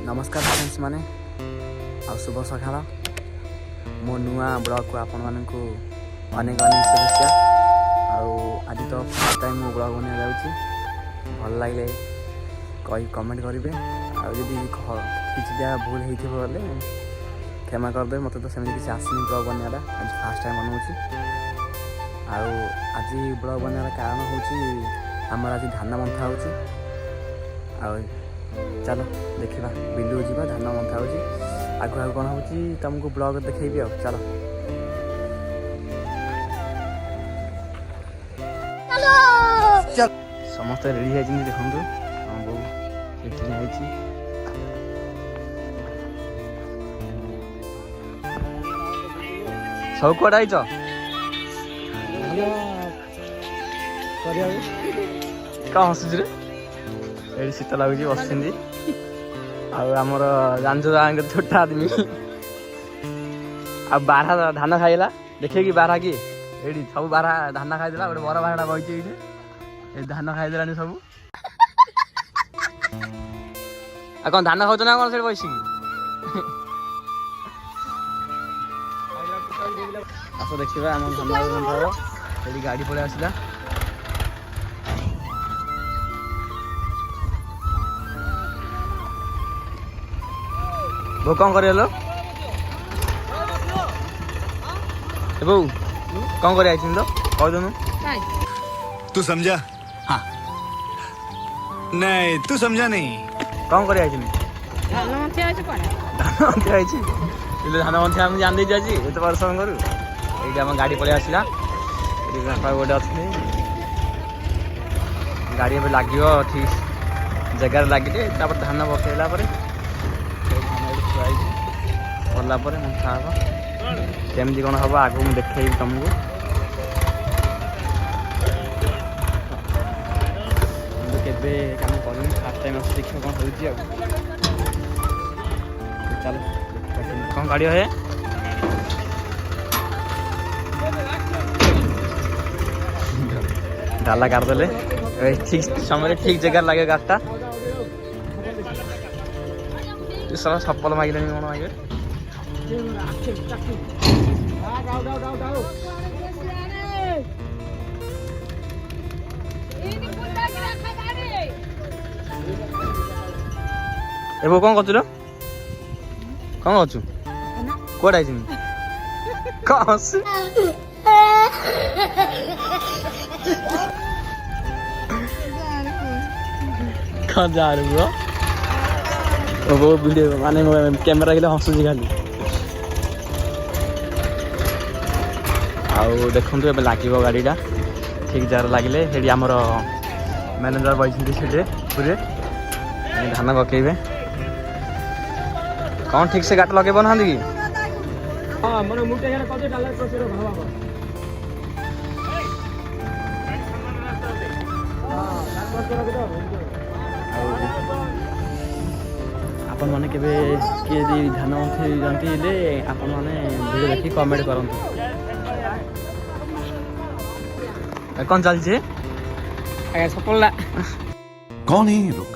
नमस्कार फ्रेंड्स माने आ शुभ सकाळ मो नुआ ब्लॉग को आपण मानकु अनेक अनेक शुभेच्छा। आज तो फर्स्ट टाइम मो ब्लॉग बना जाउची भल लागले कई कमेंट करेंगे। आदि किसी भूल होती बोले क्षमा करदे। मत तो सेमती किसी आसनी ब्लॉग बनाला आज फर्स्ट टाइम बनाऊँगी। आज ब्लॉग बनार कारण हूँ आमर आज धान मंथा हो। चलो देखा बिलू जा धान मंथा हो आगु आगु कौन हो तुमको ब्लॉग देखी आ चलो। समस्त रेडी है देखु हम बो सब कौन आई क्या हसुच ये शीत लगुच बस आमर जान छोटा आदमी आ बारह धान खाइला देखे कि बारह कि ये सब बारह धान खाईदेला गोटे बर बारह बही ये धान खाईदेलानी सब आ कौन धान खाऊ ना कौन से बस आस देखा आम धान गाड़ी पड़े आसला वो कौन कर बो कौन कर तो कह तू समझा? हाँ नहीं तू समझा नहीं। कौन कर धान मंथिया आम जान दे एत परिश्रम करूँ ये आम गाड़ी पलि आसला गोटे अच्छे गाड़ी ए लगे ठीक जगार लगे धान बसैला गलापर मंथा हम केमती कौन हम आगे मुझे देखे तुमको केवे कम कर फास्ट टाइम आस देखिए कौन हो चलो कौन गाड़ी है डाला करदे ठीक समय ठीक जगह लगे गाड़टा सारा सफल मागे कौन मागे ए कौन कर कौन कर कौट आई कौन जा रहा वो वीडियो माने कैमेरा के हसुची खाली आउ देखु ए लगे गाड़ीटा ठीक जगह लगे ये आमर मैनेजर बही पूरे धान पकेबे कौन ठीक से गाट लगे ना कि आपण मैंने केवे किए धान मंथी जानते आपण मैंने वीडियो देखी कमेंट करंतु कौन चलছে सफल कौन है ये लोग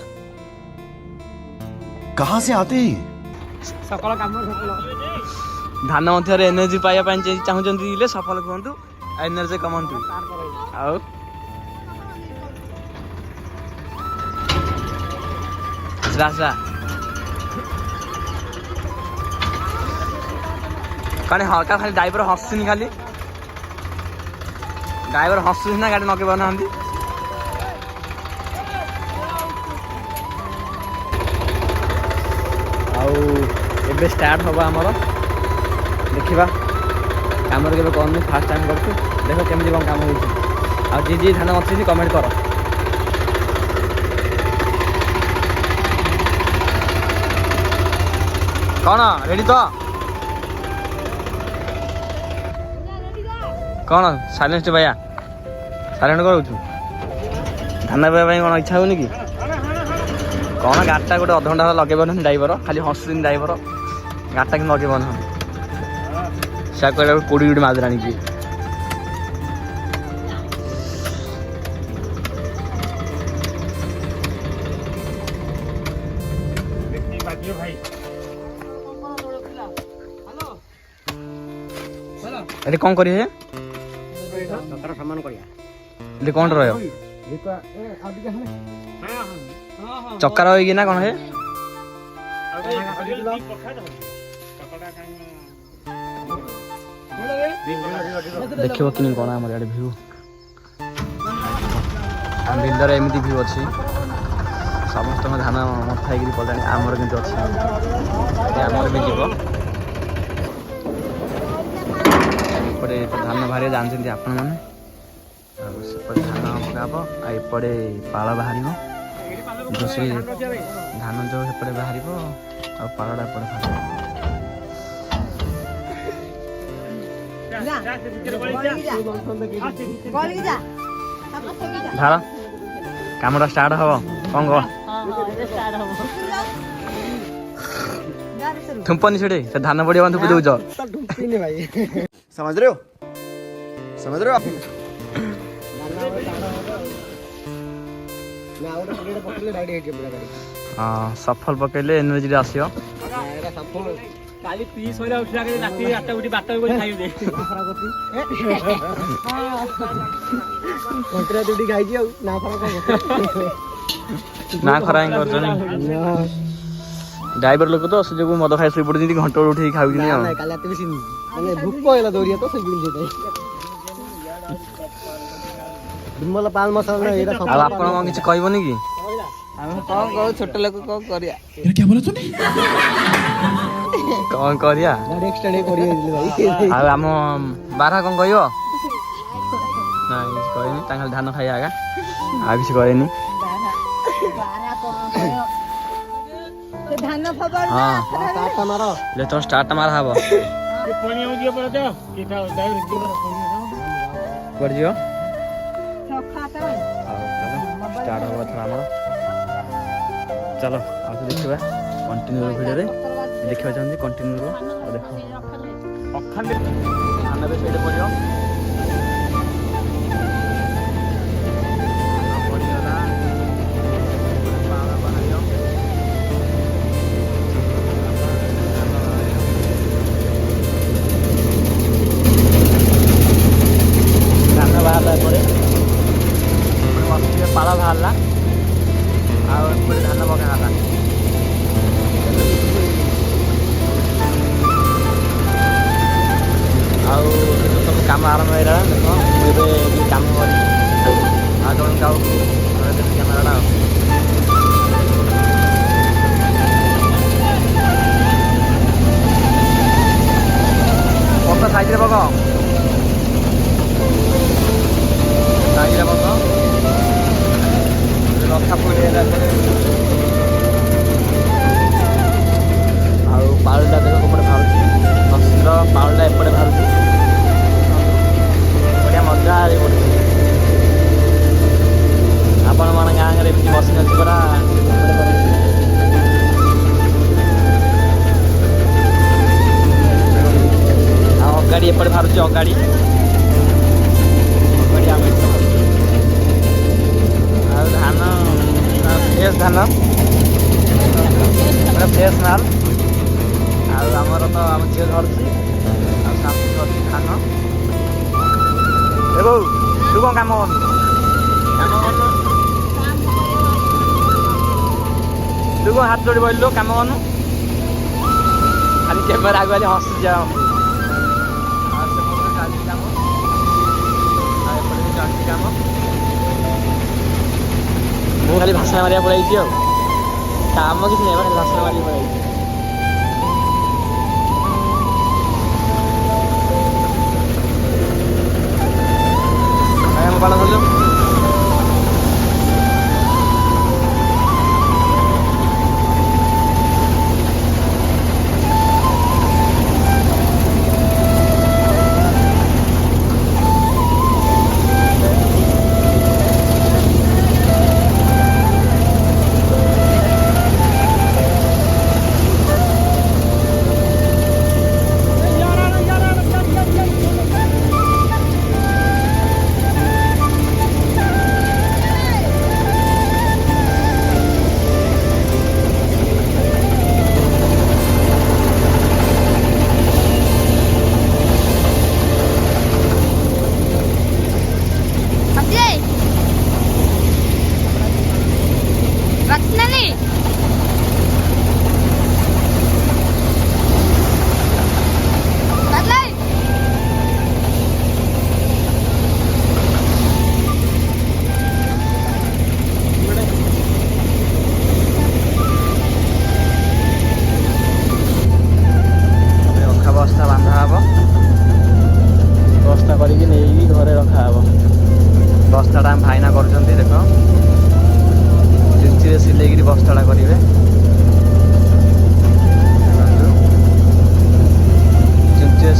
कहाँ से आते हैं सफल काम सफल धान मंथर एनर्जी पाइबा चाहते सफल कहतु एनर्जी कमंतु आउ कहीं हल्का खाली ड्राइवर हसुनी खाली ड्राइवर हसुनी ना गाड़ी नके बना आउ स्टार्ट हम आमर देखा कम के कौन फास्ट टाइम कर देख केमी कौन कम हो जी धान अच्छी कमेंट कर कौन रेडी तो कौन साइलेंस भैया साइलेंट करूँ धान पाइबा कौन इच्छा होनी कि कौन गाड़टा गोटे अध घंटा लगे ड्राइवर खाली हसुन ड्राइवर गाड़टा कि लगे से कह कोड़ी गोटे माजराणी किए ଏଠି କ'ଣ କରିବେ ଏଠି କ'ଣ ରହିବ ଚକାର ହେଇକି ନା କ'ଣ ହେ ଦେଖିବ କି କ'ଣ ଆମର ଇଆଡ଼େ ଭିଉ ଆମ ବିଲରେ ଏମିତି ଭିଉ ଅଛି ସମସ୍ତଙ୍କ ଧାନ ମଥା ହେଇକିରି ପଡ଼ିଲାଣି ଆମର କିନ୍ତୁ ଅଛି ଆମର ବି ଯିବ ଏପଟେ ଧାନ ବାହାରିବ ଜାଣିଛନ୍ତି ଆପଣମାନେ ଆଉ ସେପଟେ ଧାନ ପକା ହେବ ଆଉ ଏପଟେ ପାଳ ବାହାରିବ ଯେଉଁ ସେ ଧାନ ଯେଉଁ ସେପଟେ ବାହାରିବ ଆଉ ପାଳଟା ଏପଟେ ବାହାରିବ ଧାଳ କାମଟା ଷ୍ଟାର୍ଟ ହବ କ'ଣ କହ थुम्पनी छुटे से धान बढ़िया थुपी दौच समझ रहे हो आप हाँ सफल पकड़े एनर्जी आसियो ना खरा ड्राइवर लोक तो से जो मद खाई शोई पड़े घंटा उठे खाऊ कि भूक पहला दौड़िया तो विमल पाल मसाला आपण किसी कहबनी कि कौन कहो छोट लोक कौन करिया कौन करिया आम बारह कौन कह ना किसी कहनी धान खाई आगा आ किसी कहनी हाँ ले तो स्टार्ट मार हबो कर जियो स्टार्ट हबो थोड़ा हमर चलो आ तो देखबा कंटिन्यू वीडियो रे देखबा चाहନ୍ତି कंटिन्यू रो देखो अखंड धान बे सेटे पड़ियो पाला बाहर धान पका सब कम आरंभ हो कम कर कैमेरा पक साइज पक साइज पक रखा पड़े पालटा देख कपड़े बाहर नसीर पालटा एपटे बाहर बढ़िया मजा पड़े आपण मान गाँव में एमती बसी अच्छी परा अगाड़ी एपटे बाहर अगाड़ी धान फ्रेश धान फ्रेश माल आमर तो आम झील धरती धान ए बो तू कौन काम कर तू कौन हाथ जोड़ी बोलू काम कनु खाली कैमेरा आगे वाली हस जा काम ମୁଁ ଖାଲି ଭାଷା ମାରିବା ପଳାଇଛି ଆଉ କାମ କିଛି ନାହିଁ ଖାଲି ଭାଷା ମାରିବା ପଳାଇଛି ପାଳ କଲୁ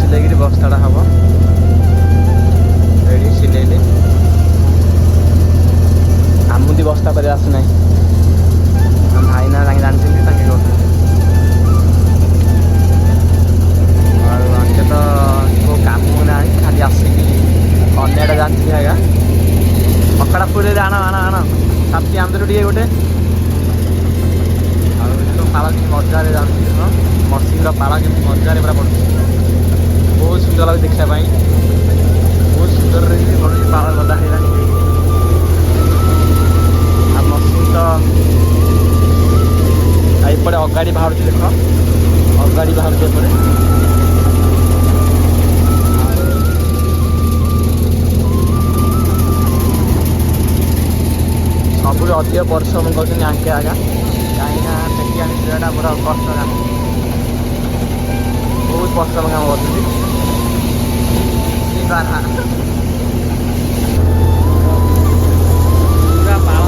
ସିଲେଇକିରି ବସ୍ତାଟା ହେବ ରେଡ଼ି ସିଲେଇଲେ ଆମୁଦି ବସ୍ତା କରି ଆସୁନାହିଁ ଭାଇନା ତାଙ୍କେ ଜାଣିଛନ୍ତି ତାଙ୍କେ କରୁଛନ୍ତି ଆଉ ଆଙ୍କେ ତ କେଉଁ କାମ ନାହିଁ ଖାଲି ଆସିକି ଅନ୍ୟଟା ଜାଣିଛି ଆଜ୍ଞା ପକଡ଼ା ଫୁଲେରେ ଆଣ ଆଣ ଆଣ ସାଥି ଆମଦେରୁ ଟିକେ ଗୋଟେ ଆଉ ଏଠି ପାଳ କେମିତି ମଜାରେ ଯାଉଛି ମସିନ୍ର ପାଳ କେମିତି ମଜାରେ ପୁରା ପଡ଼ୁଛି ବହୁତ ସୁନ୍ଦର ଲାଗୁଛି ଦେଖିବା ପାଇଁ ବହୁତ ସୁନ୍ଦରରେ ବି ପଡ଼ୁଛି ପାଳ ଗଦା ହେଇଗଲାଣି ଆଉ ମସିନ୍ ତ ଏପଟେ ଅଗାଡ଼ି ବାହାରୁଛି ଦେଖ ଅଗାଡ଼ି ବାହାରୁଛି ଏପଟେ ସବୁଠୁ ଅଧିକ ପରିଶ୍ରମ କରୁଛନ୍ତି ଆଙ୍କେ ଆଜ୍ଞା କାହିଁକିନା ଟେକି ଆଣି ଯିବାଟା ପୁରା କଷ୍ଟ କାମ ବହୁତ ପରିଶ୍ରମ କାମ କରୁଛନ୍ତି ପୁରା ପାଳ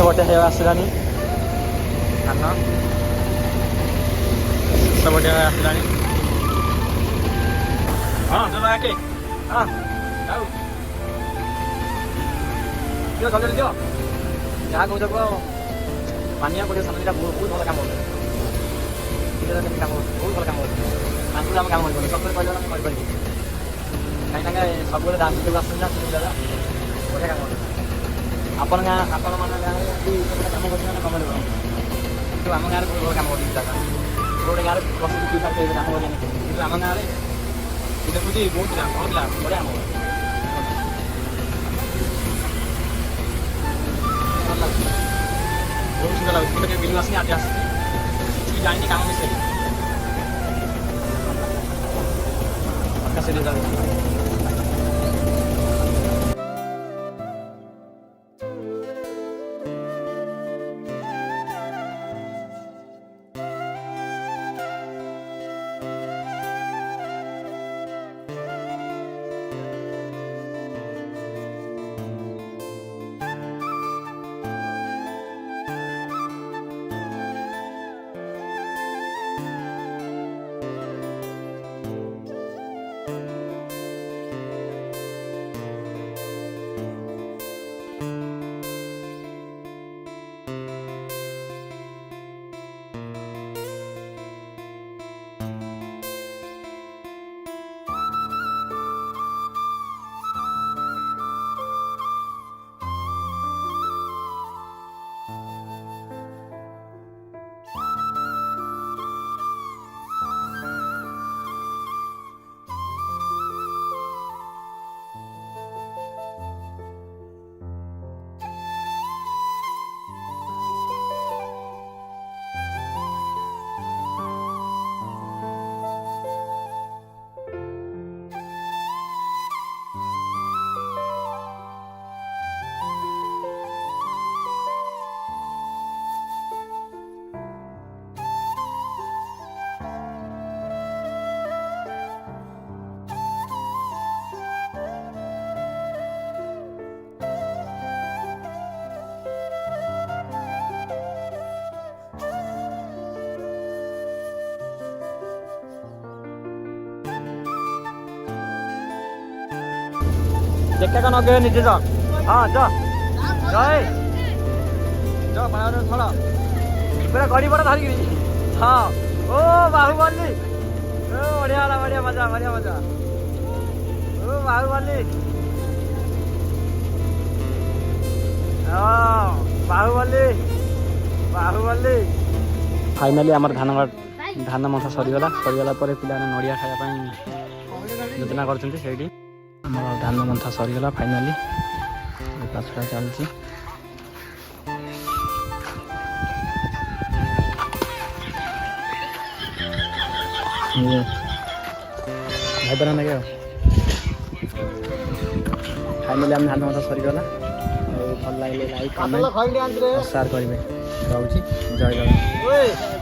ଗୋଟେ ହେବା ଆସିଲାଣି ଧାନ ଶେଷ ଗୋଟେ ଆସିଲାଣି ହଁ ଚାଲ ଆକେ ହଁ ଆଉ ଦିଅ ଜଲ୍ଦି ଦିଅ ଯାହା କହୁଛ କୁହ ମାନିବାକୁ ପଡ଼ିବ ସାମଗ୍ରୀଟା ବହୁତ ଭଲ କାମ ହେଉଛି କେମିତି କାମ ହେଉଛି ବହୁତ ଭଲ କାମ ହେଉଛି ତାଙ୍କୁ ଆମେ କାମ କରିପାରିବୁ ସବୁବେଳେ କହିଲେ ଆମେ କରିପାରିବୁ କାହିଁକି ସବୁବେଳେ ଦାମ ଆସୁଛନ୍ତି ନା ସୁବିଧା ବଢ଼ିଆ କାମ ହେଉଛି ଆପଣମାନେ ଗାଁରେ କାମ କରୁଛନ୍ତି ମାନେ କମେଣ୍ଟ କରନ୍ତୁ କିନ୍ତୁ ଆମ ଗାଁରେ ବହୁତ ଭଲ କାମ କରୁଛନ୍ତି ଜାଗା ଗୋଟେ ଗାଁରେ ବସିକି ଦୁଇ କାମ କରୁଛନ୍ତି କିନ୍ତୁ ଆମ ଗାଁରେ ଦେଖୁଛି ବହୁତ ଭଲ ଥିଲା ବଢ଼ିଆ କାମ ବହୁତ ସୁନ୍ଦର ଲାଗୁଛି ଗୋଟେ ବିଲୁ ଆସିନି ଆଜି ଆସିଛି କିଛି ଜାଣିନି କାମ ବିଷୟରେ ଆକାଶରେ ଯାଉଛି देखा का नगे नीचे जा हाँ जा जाए जा पानी थोड़ा पूरा गड़ी पड़ा धरिक हाँ ओ बाहुबली ओ बढ़िया बढ़िया मजा बढ़िया मजा ओ बाहुबली हाँ बाहुबली बाहुबली फाइनाली आमर धान मंथा सरीगला पर पिला नड़िया खाया योजना कर धान मंथा सरीगला फाइनाली पाछड़ा चलती भाई बना लगे फाइनाली आम धान मंथा सरीगला भल लगे लाइक कमेंट शेयर करेंगे। रहुची जय जगन्नाथ।